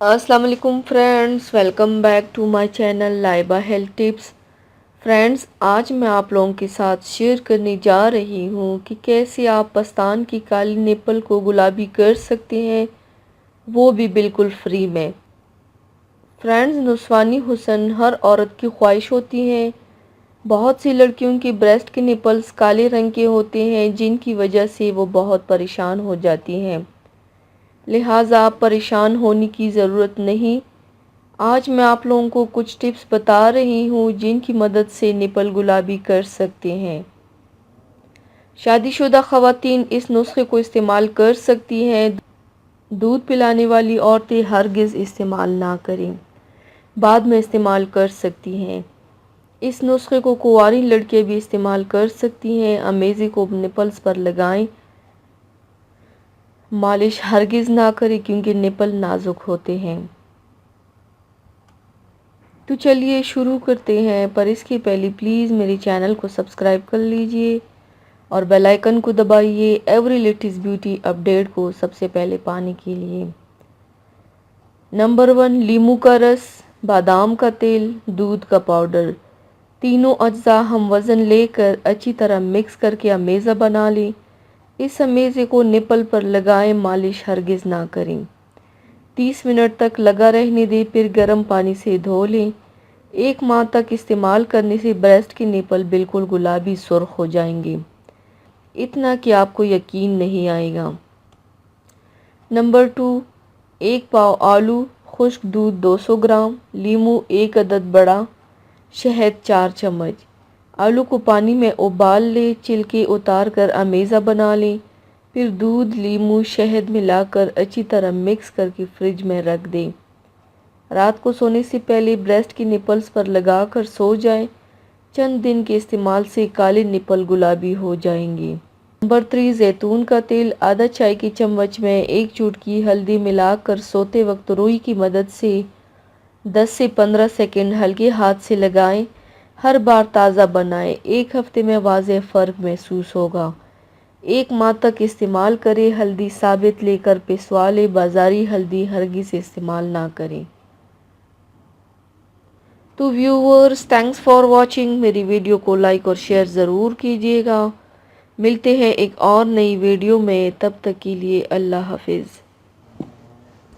السلام علیکم friends, welcome back to my channel Laiba health tips. Friends, آج میں آپ لوگوں کے ساتھ شیئر کرنے جا رہی ہوں کہ کیسے آپ پستان کی کالی نپل کو گلابی کر سکتے ہیں، وہ بھی بالکل فری میں۔ فرینڈز، نسوانی حسن ہر عورت کی خواہش ہوتی ہے۔ بہت سی لڑکیوں کی بریسٹ کے نپلز کالے رنگ کے ہوتے ہیں، جن کی وجہ سے وہ بہت پریشان ہو جاتی ہیں۔ لہٰذا آپ پریشان ہونے کی ضرورت نہیں۔ آج میں آپ لوگوں کو کچھ ٹپس بتا رہی ہوں جن کی مدد سے نپل گلابی کر سکتے ہیں۔ شادی شدہ خواتین اس نسخے کو استعمال کر سکتی ہیں۔ دودھ پلانے والی عورتیں ہرگز استعمال نہ کریں، بعد میں استعمال کر سکتی ہیں۔ اس نسخے کو کنواری لڑکیاں بھی استعمال کر سکتی ہیں۔ امیزی کو نپلز پر لگائیں، مالش ہرگز نہ کریں کیونکہ نپل نازک ہوتے ہیں۔ تو چلیے شروع کرتے ہیں، پر اس کے پہلے پلیز میرے چینل کو سبسکرائب کر لیجئے اور بیل آئیکن کو دبائیے ایوری لیٹسٹ بیوٹی اپڈیٹ کو سب سے پہلے پانے کے لیے۔ نمبر 1، لیموں کا رس، بادام کا تیل، دودھ کا پاؤڈر، تینوں اجزاء ہم وزن لے کر اچھی طرح مکس کر کے امیزہ بنا لیں۔ اس امیزے کو نپل پر لگائیں، مالش ہرگز نہ کریں۔ 30 منٹ تک لگا رہنے دیں، پھر گرم پانی سے دھو لیں۔ 1 ماہ تک استعمال کرنے سے بریسٹ کے نپل بالکل گلابی سرخ ہو جائیں گے، اتنا کہ آپ کو یقین نہیں آئے گا۔ نمبر 2، 1 پاؤ آلو، خشک دودھ 200 گرام، لیموں 1 عدد بڑا، شہد 4 چمچ۔ آلو کو پانی میں ابال لیں، چھلکے اتار کر امیزہ بنا لیں، پھر دودھ، لیموں، شہد ملا کر اچھی طرح مکس کر کے فریج میں رکھ دیں۔ رات کو سونے سے پہلے بریسٹ کی نپلز پر لگا کر سو جائیں۔ چند دن کے استعمال سے کالے نپل گلابی ہو جائیں گے۔ نمبر 3، زیتون کا تیل، آدھا چائے کی چمچ میں 1 چٹکی ہلدی ملا کر سوتے وقت روئی کی مدد سے 10 سے 15 سیکنڈ ہلکے ہاتھ سے لگائیں۔ ہر بار تازہ بنائیں، 1 ہفتے میں واضح فرق محسوس ہوگا۔ 1 ماہ تک استعمال کریں۔ ہلدی ثابت لے کر پسوا لیں، بازاری ہلدی ہرگز استعمال نہ کریں۔ تو ویورز، تھینکس فار واچنگ۔ میری ویڈیو کو لائک اور شیئر ضرور کیجیے گا۔ ملتے ہیں ایک اور نئی ویڈیو میں، تب تک کے لیے اللہ حافظ۔